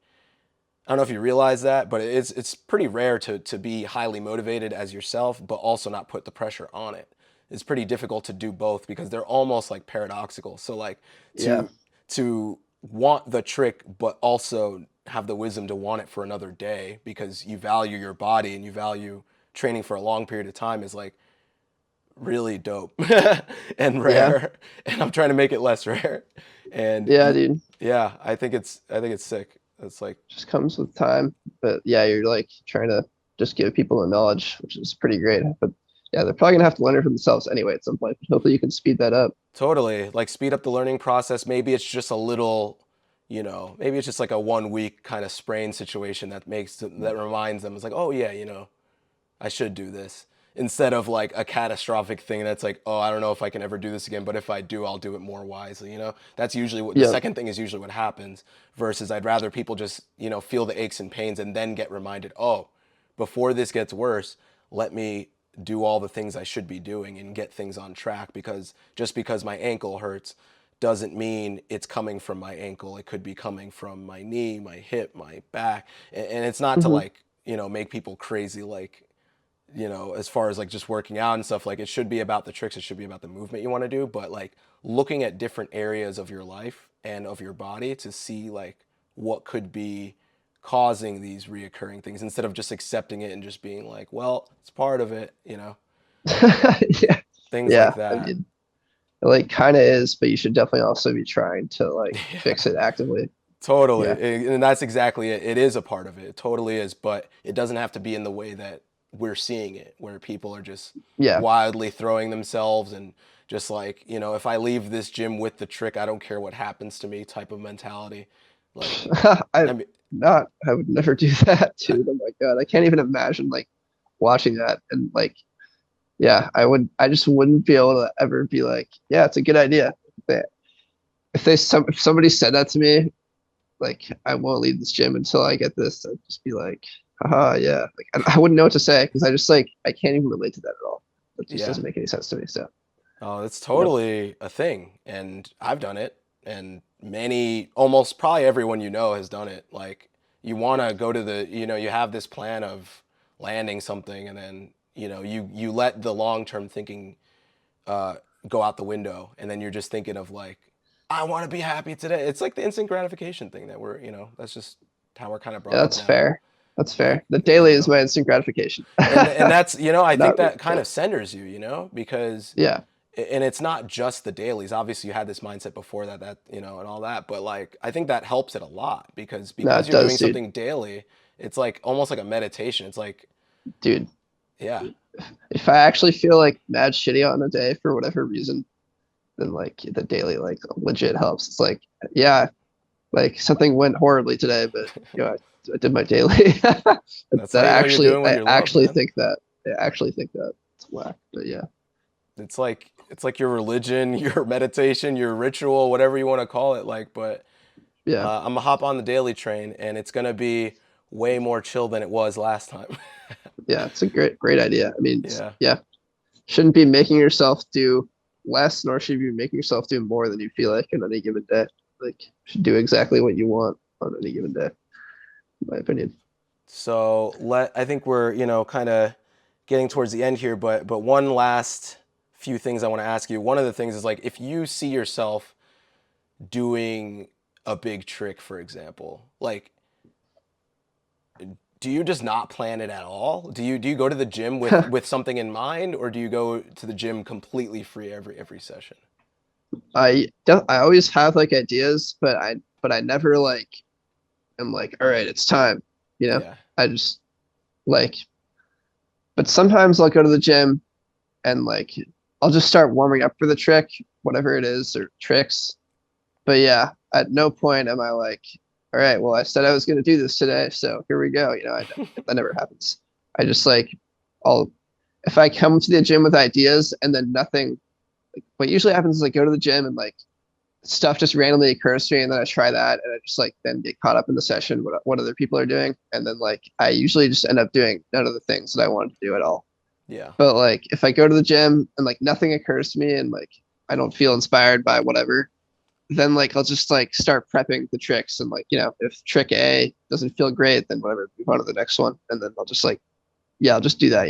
I don't know if you realize that, but it's pretty rare to be highly motivated as yourself, but also not put the pressure on it. It's pretty difficult to do both because they're almost like paradoxical. So like Yeah. to want the trick, but also have the wisdom to want it for another day because you value your body and you value training for a long period of time is like really dope and Yeah. rare. And I'm trying to make it less rare. And Yeah, dude. yeah, I think it's sick. It's like, Just comes with time. But yeah, you're like trying to just give people the knowledge, which is pretty great. But yeah, they're probably gonna have to learn it for themselves anyway at some point. But hopefully you can speed that up. totally, like speed up the learning process. Maybe it's just a little, maybe it's just like a 1 week kind of sprain situation that reminds them. It's like, oh yeah, I should do this, instead of like a catastrophic thing that's like, oh, I don't know if I can ever do this again, but if I do, I'll do it more wisely. That's usually what the Yep. second thing is usually what happens. Versus, I'd rather people just feel the aches and pains and then get reminded, oh, before this gets worse, let me do all the things I should be doing and get things on track, because just because my ankle hurts doesn't mean it's coming from my ankle. It could be coming from my knee, my hip, my back. And it's not to Hmm. like, make people crazy, like, as far as like just working out and stuff. Like, it should be about the tricks, it should be about the movement you want to do, but like looking at different areas of your life and of your body to see like what could be causing these reoccurring things, instead of just accepting it and just being like, well, it's part of it, Yeah. things like Yeah. I that. mean, it like kind of is, but you should definitely also be trying to like Yeah, fix it actively. totally. Yeah. And that's exactly it. It is a part of it. It totally is, but it doesn't have to be in the way that we're seeing it, where people are just Yeah. wildly throwing themselves and just like, if I leave this gym with the trick, I don't care what happens to me type of mentality. Like, I I mean, I would never do that, dude. Oh my God. I can't even imagine like watching that and like, yeah, I just wouldn't be able to ever be like, yeah, it's a good idea. They, if somebody said that to me, like I won't leave this gym until I get this, I'd just be like, haha, yeah. Like I wouldn't know what to say because I just like I can't even relate to that at all. It just yeah. doesn't make any sense to me. So, Oh, it's you know, totally a thing, and I've done it, and many, almost probably everyone you know has done it. Like, you want to go to the, you have this plan of landing something, and then, you let the long-term thinking uh, go out the window, and then you're just thinking of like, I want to be happy today. It's like the instant gratification thing that that's just how we're kind of yeah, brought up that's now. fair. That's Like, fair. The daily is my instant gratification. and that's, I think Not, that kind but of centers you, because yeah, and it's not just the dailies. Obviously, you had this mindset before that, and all that. But like, I think that helps it a lot because no, it you're doing does, dude. something daily. It's like almost like a meditation. It's like, Dude, yeah, if I actually feel like mad shitty on a day for whatever reason, then like the daily like legit helps. It's like, yeah, like something went horribly today, but I did my daily. that's how That you know you're actually, doing what I you love, actually man. think that. I actually think that it's whack. But yeah, It's like your religion, your meditation, your ritual, whatever you want to call it. Like, but yeah, I'm gonna hop on the daily train, and it's gonna be way more chill than it was last time. yeah. It's a great idea. I mean, Yeah. yeah, shouldn't be making yourself do less, nor should you be making yourself do more than you feel like on any given day. Like, you should do exactly what you want on any given day, in my opinion. So I think we're, kind of getting towards the end here, but one last few things I want to ask you. One of the things is like if you see yourself doing a big trick, for example, like do you just not plan it at all? Do you go to the gym with something in mind, or do you go to the gym completely free every session? I always have like ideas, but I never like am like, all right, it's time. You know, Yeah. I just like, but sometimes I'll go to the gym and like I'll just start warming up for the trick, whatever it is, or tricks. But yeah, at no point am I like, all right, well, I said I was going to do this today, so here we go. That never happens. I just like, I'll, if I come to the gym with ideas and then nothing, like what usually happens is I go to the gym and like stuff just randomly occurs to me and then I try that and I just like then get caught up in the session, what other people are doing. And then like, I usually just end up doing none of the things that I wanted to do at all. Yeah. But like if I go to the gym and like nothing occurs to me and like I don't feel inspired by whatever, then like I'll just like start prepping the tricks and like, if trick A doesn't feel great, then whatever, move on to the next one. And then I'll just like, yeah, I'll just do that.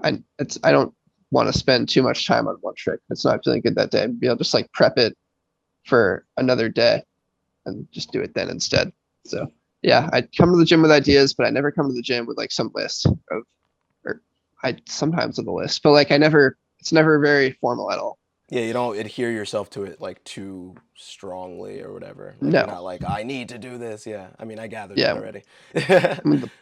I don't want to spend too much time on one trick. If it's not feeling good that day. Maybe I'll just like prep it for another day and just do it then instead. So yeah, I come to the gym with ideas, but I never come to the gym with like some list of, or I sometimes with a list, but like it's never very formal at all. Yeah, you don't adhere yourself to it like too strongly or whatever. Like you're No. not like I need to do this. Yeah, I mean I gathered that Yeah. already.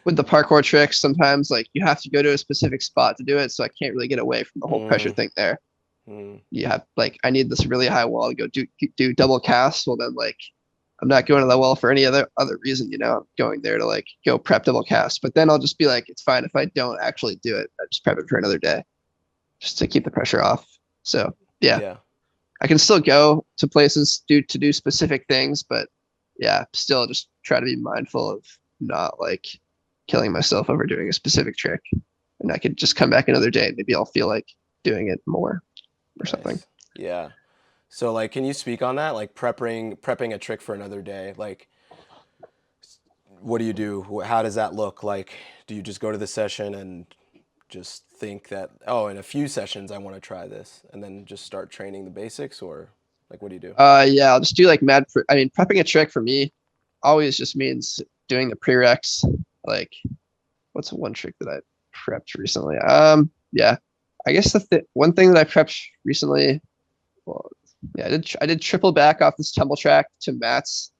With the parkour tricks, sometimes like you have to go to a specific spot to do it. So I can't really get away from the whole pressure Mm, thing there. mm, You have like, I need this really high wall to go do double casts. Well, then like, I'm not going to that wall for any other reason. I'm going there to like go prep double cast. But then I'll just be like, it's fine if I don't actually do it. I just prep it for another day, just to keep the pressure off. So yeah, yeah. I can still go to places to do specific things, but yeah, still just try to be mindful of not like killing myself over doing a specific trick. And I could just come back another day and maybe I'll feel like doing it more or something. Nice. Yeah. So like can you speak on that? Like prepping a trick for another day. Like what do you do? How does that look? Like do you just go to the session and just think that oh in a few sessions I want to try this and then just start training the basics or like what do you do? Yeah, I'll just do like I mean, prepping a trick for me always just means doing the prereqs. Like, what's one trick that I prepped recently? Yeah, I guess one thing that I prepped recently, well, yeah, I did triple back off this tumble track to mats,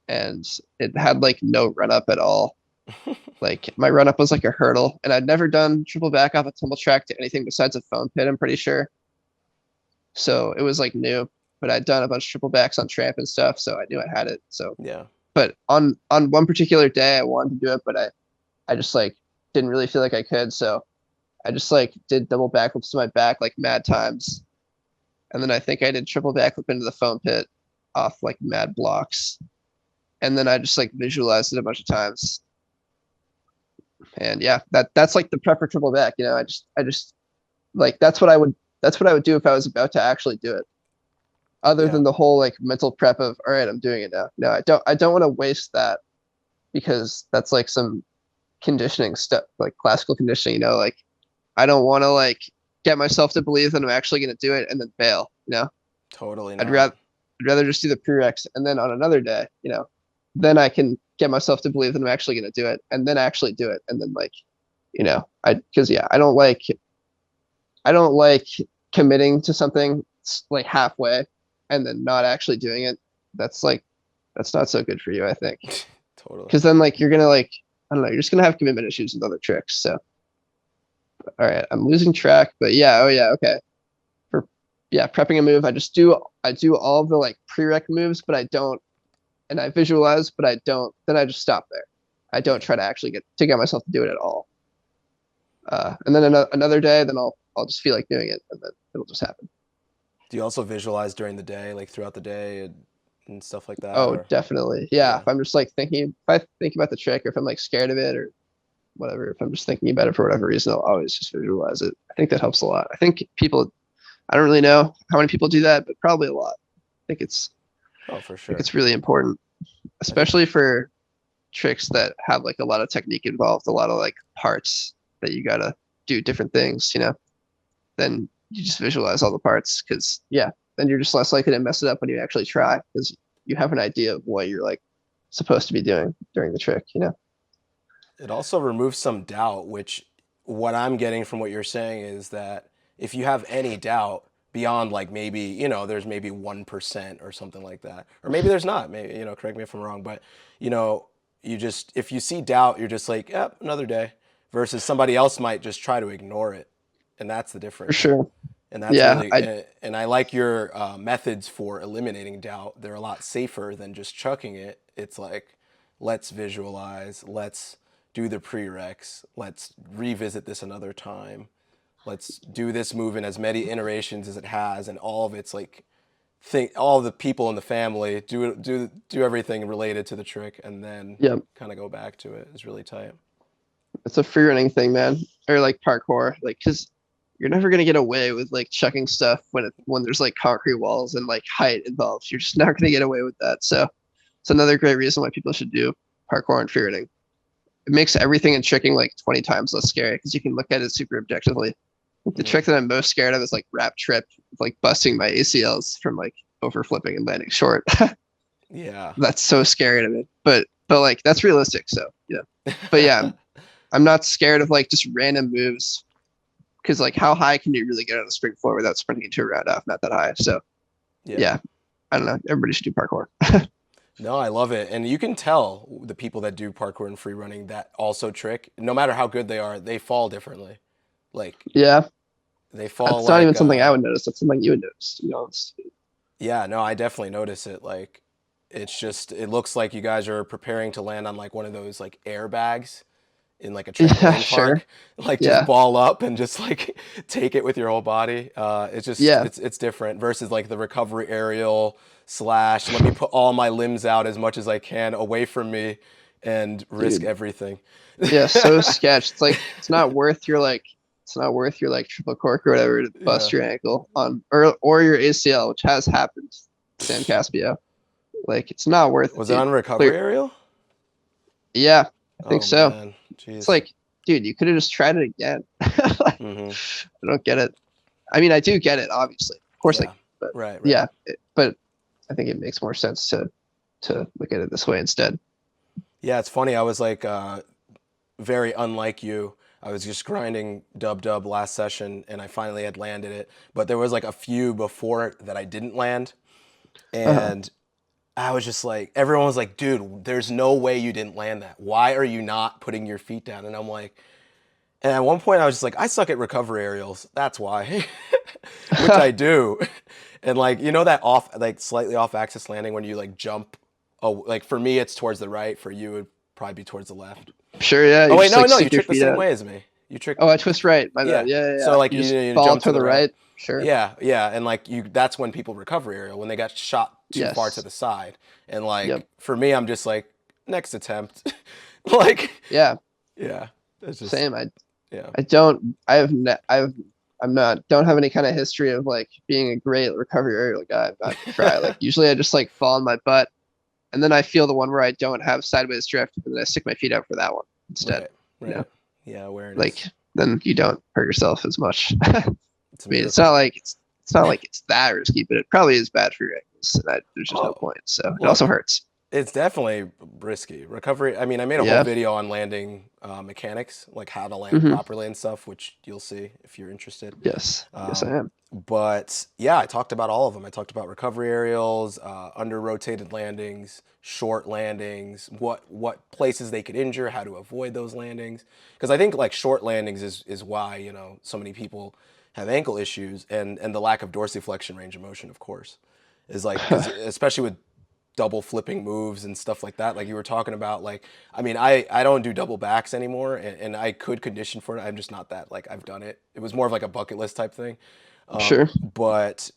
and it had like no run up at all. Like my run up was like a hurdle, and I'd never done triple back off a tumble track to anything besides a foam pit. I'm pretty sure. So it was like new. but I'd done a bunch of triple backs on tramp and stuff, so I knew I had it. So, Yeah. but on one particular day, I wanted to do it, but I just like didn't really feel like I could, so I just like did double backflips to my back like mad times, and then I think I did triple backflip into the foam pit off like mad blocks, and then I just like visualized it a bunch of times, and yeah, that's like the prep for triple back. I just like that's what I would do if I was about to actually do it. Other Yeah. than the whole like mental prep of all right, I'm doing it now. No, I don't want to waste that because that's like some conditioning stuff, like classical conditioning. Like I don't want to like get myself to believe that I'm actually going to do it and then fail. Totally I'd not. rather I'd rather just do the prereqs and then on another day, then I can get myself to believe that I'm actually going to do it and then actually do it and then like, I because yeah, I don't like committing to something like halfway and then not actually doing it. That's like that's not so good for you, I think. Totally. Because then like you're gonna like I don't know, you're just gonna have commitment issues with other tricks. So all right, I'm losing track, but yeah, oh yeah, okay. For yeah, prepping a move, I do all the like prereq moves, but I don't and I visualize, but I don't then I just stop there. I don't Yeah. try to actually get myself to do it at all. And then another day, then I'll just feel like doing it, and then it'll just happen. Do you also visualize during the day, like throughout the day and stuff like that? Oh, Or definitely. Yeah. yeah. If I'm just like thinking, if I think about the trick, or if I'm like scared of it, or whatever, if I'm just thinking about it for whatever reason, I'll always just visualize it. I think that helps a lot. I think people, I don't really know how many people do that, but probably a lot. I think it's, Oh, for I think sure. it's really important, I think especially for tricks that have like a lot of technique involved, a lot of like parts that you gotta do different things. Then you just visualize all the parts because yeah, then you're just less likely to mess it up when you actually try because you have an idea of what you're like supposed to be doing during the trick. it also removes some doubt, which what I'm getting from what you're saying is that if you have any doubt beyond like maybe, there's maybe 1% or something like that, or maybe there's not, maybe, correct me if I'm wrong, but, if you see doubt, you're just like, yep, another day, versus somebody else might just try to ignore it. And that's the For difference. sure. And that's Yeah, really, I and I like your methods for eliminating doubt. They're a lot safer than just chucking it. It's like, let's visualize, let's do the prereqs, let's revisit this another time, let's do this move in as many iterations as it has, and all of its like, all the people in the family do everything related to the trick, and then yeah, kind of go back to it. It's really tight. it's a free running thing, man, or like parkour, like because you're never gonna get away with like chucking stuff when there's like concrete walls and like height involved. You're just not gonna get away with that. So it's another great reason why people should do parkour and free running. It makes everything in tricking like 20 times less scary because you can look at it super objectively. The Mm-hmm. trick that I'm most scared of is like wrap trip, like busting my ACLs from like over flipping and landing short. Yeah. That's so scary to me. But like that's realistic. So yeah. But yeah, I'm not scared of like just random moves because like how high can you really get on a spring floor without sprinting into a round off? Not that high. So Yeah. yeah, I don't know. Everybody should do parkour. No, I love it. And you can tell the people that do parkour and free running that also trick, no matter how good they are, they fall differently. Like Yeah, they fall that's not even like something I would notice. That's something you would notice. yeah, no, I definitely notice it. Like it's just it looks like you guys are preparing to land on like one of those like airbags in like a Yeah, trampoline sure. park, like just Yeah, ball up and just like take it with your whole body. It's just yeah, it's different versus like the recovery aerial slash. Let me put all my limbs out as much as I can away from me and risk dude. everything. Yeah, so sketch. It's like it's not worth your like triple cork or whatever to Yeah. bust your ankle on or your ACL, which has happened. Sam Caspio. Like it's not worth it, Was it dude. on recovery Clear. aerial? Yeah, I think Oh so. man, It's jeez. like, dude, you could have just tried it again. I Mm-hmm. don't get it. I mean, I do get it, obviously. Of course I Yeah. get it, but Right. Right. yeah, but I think it makes more sense to look at it this way instead. Yeah. It's funny. I was like very unlike you. I was just grinding dub dub last session, and I finally had landed it. But there was like a few before that I didn't land, Uh-huh. and I was just like, everyone was like, dude, there's no way you didn't land that. Why are you not putting your feet down? And I'm like, and at one point I was just like, I suck at recovery aerials. That's why, which I do. And like that off like slightly off axis landing when you like jump. Oh, like for me it's towards the right. For you it'd probably be towards the left. Sure, yeah. Oh You wait, just no, like no, you stick your trick the feet same out. way as me. You trick. Oh, I twist right. My Yeah. bad. Yeah, yeah, yeah. So like You just you fall jump to to the the right. right. Sure. Yeah, yeah, and like that's when people recover aerial when they got shot too far to Yes. the side. And like Yep. for me, I'm just like next attempt. Like Yeah. yeah, it's just Same. yeah. I don't. I have. I'm not. Don't have any kind of history of like being a great recovery aerial guy. I try. Like usually, I just like fall on my butt, and then I feel the one where I don't have sideways drift, and then I stick my feet out for that one instead. Right, You know, right. Yeah, like awareness. then you don't hurt yourself as much. I It's a mean, it's not miracle. like it's not like it's that risky, but it probably is bad for your ankles. And there's just no Oh, point. So it also look, hurts. it's definitely risky. Recovery, I mean, I made a whole Yeah. video on landing mechanics, like how to land Hmm. properly and stuff, which you'll see if you're interested. Yes. Yes, I Um, am. but yeah, I talked about all of them. I talked about recovery aerials, under rotated landings, short landings, what places they could injure, how to avoid those landings. Because I think like short landings is why so many people have ankle issues, and the lack of dorsiflexion range of motion, of course, is like because especially with double flipping moves and stuff like that, like you were talking about. Like I mean, I don't do double backs anymore, and I could condition for it. I'm just not that, like, I've done it. It was more of like a bucket list type thing. Sure. But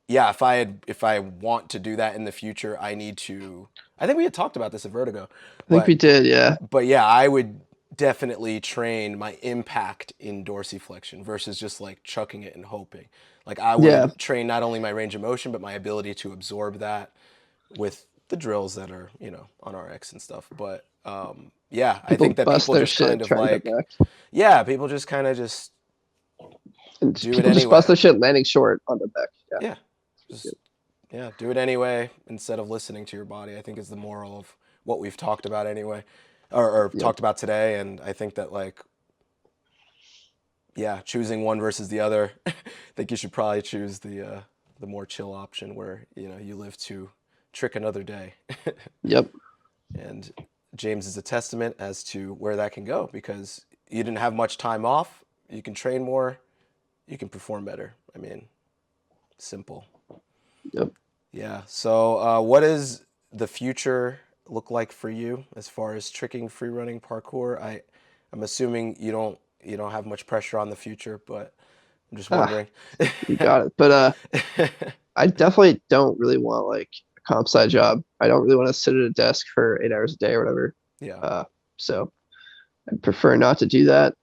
yeah, if I want to do that in the future, I need to. I think we had talked about this at Vertigo, I think we but did. Yeah. yeah, I would definitely train my impact in dorsiflexion versus just like chucking it and hoping. Like I Yeah. would train not only my range of motion but my ability to absorb that with the drills that are on RX and stuff. But yeah, I People think that bust people their just kind shit of trying to like, back. yeah, people just kind of just And do it people just bust anyway. their shit landing short on the back. Yeah. Yeah, just yeah, do it anyway instead of listening to your body. I think is the moral of what we've talked about anyway, or Yep. talked about today. And I think that like, yeah, choosing one versus the other, I think you should probably choose the more chill option where you live to trick another day. Yep. And James is a testament as to where that can go because you didn't have much time off. You can train more. You can perform better. I mean, simple. Yep. Yeah. So, what does the future look like for you as far as tricking, free running, parkour? I'm assuming you don't have much pressure on the future, but I'm just Ah, wondering. you got it. But I definitely don't really want like a comp sci job. I don't really want to sit at a desk for 8 hours a day or whatever. Yeah. So I prefer not to do that.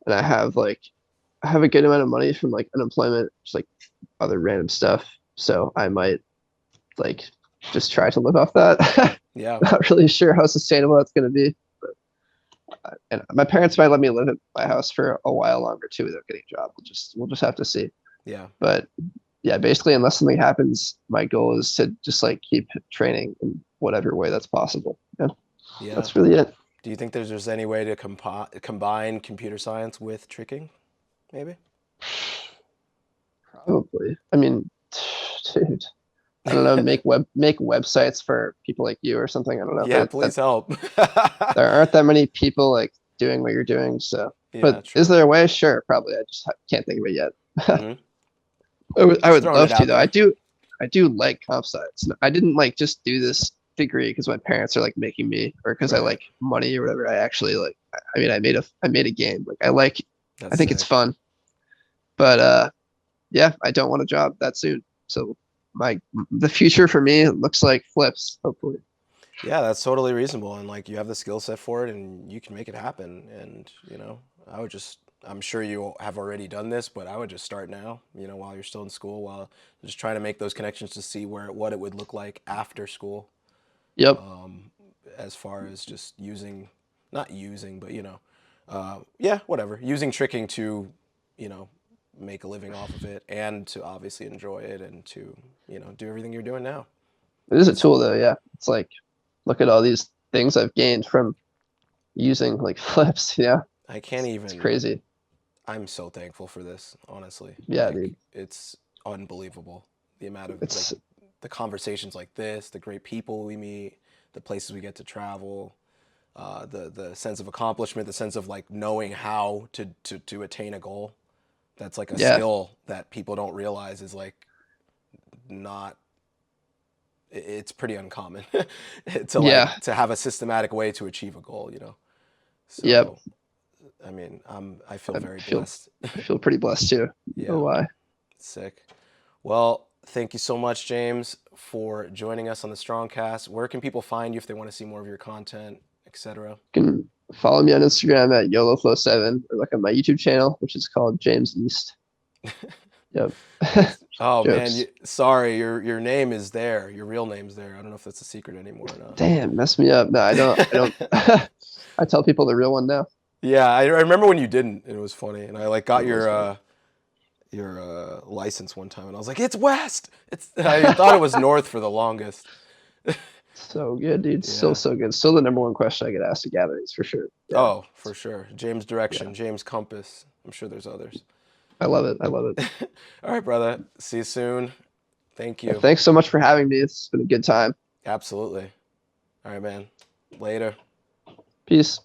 And I have a good amount of money from like unemployment, just like other random stuff. So I might like just try to live off that. Yeah. Not really sure how sustainable that's going to be. And my parents might let me live at my house for a while longer too without getting a job. We'll just have to see. Yeah. But yeah, basically, unless something happens, my goal is to just like keep training in whatever way that's possible. Yeah, Yeah. that's really it. Do you think there's any way to combine computer science with tricking? Maybe. Probably. I mean, dude, I don't know. Make websites for people like you or something. I don't know. Yeah. That Please help. there aren't that many people like doing what you're doing. So, Yeah. but is True. there a way? Sure, probably. I just can't think of it yet. Hmm. I Just would throwing it love to out though. there. I do like comp science. I didn't like just do this degree because my parents are like making me or because I Right. like money or whatever. I actually like. I mean, I made a game. Like I That's think it's sick. fun. But yeah, I don't want a job that soon. So my the future for me looks like flips. Hopefully. Yeah, that's totally reasonable. And like you have the skill set for it and you can make it happen. And, I would just, I'm sure you have already done this, but I would just start now, while you're still in school, while just trying to make those connections to see what it would look like after school, Yep. as far as just using, not using, but, yeah, whatever, using tricking to, you know, make a living off of it and to obviously enjoy it and to, do everything you're doing now. It is a 'Cause tool though. Yeah. It's like look at all these things I've gained from using like flips. Yeah. I can't It's even crazy. I'm so thankful for this, honestly. Yeah, Like dude. it's unbelievable the amount of like It's the conversations like this, the great people we meet, the places we get to travel, the sense of accomplishment, the sense of like knowing how to attain a goal. That's like a Yeah. skill that people don't realize is like not. It's pretty uncommon to Yeah. to have a systematic way to achieve a goal. Yep. So I mean, I feel I very feel blessed. I feel pretty blessed too. Yeah, Oh why? sick. Well, thank you so much, James, for joining us on the Strongcast. Where can people find you if they want to see more of your content, etc.? You can follow me on Instagram at YOLOFlow7 or look at my YouTube channel, which is called James East. Yep. Oh man, Jokes. sorry, your name is there. Your real name's there. I don't know if that's a secret anymore or not. Damn, mess me up. No, I don't. I don't. I tell people the real one now. Yeah, I remember when you didn't, and it was funny. And I like got It was funny. your license one time, and I was like, "It's west." I thought it was north for the longest. So good, dude. Still Yeah. so good. Still the number one question I get asked at gatherings for sure. Yeah. Oh, for sure. James Yeah. Direction, James Compass. I'm sure there's others. I love it. I love it. All right, brother. See you soon. Thank Yeah, you. thanks so much for having me. It's been a good time. Absolutely. All right, man. Later. Peace.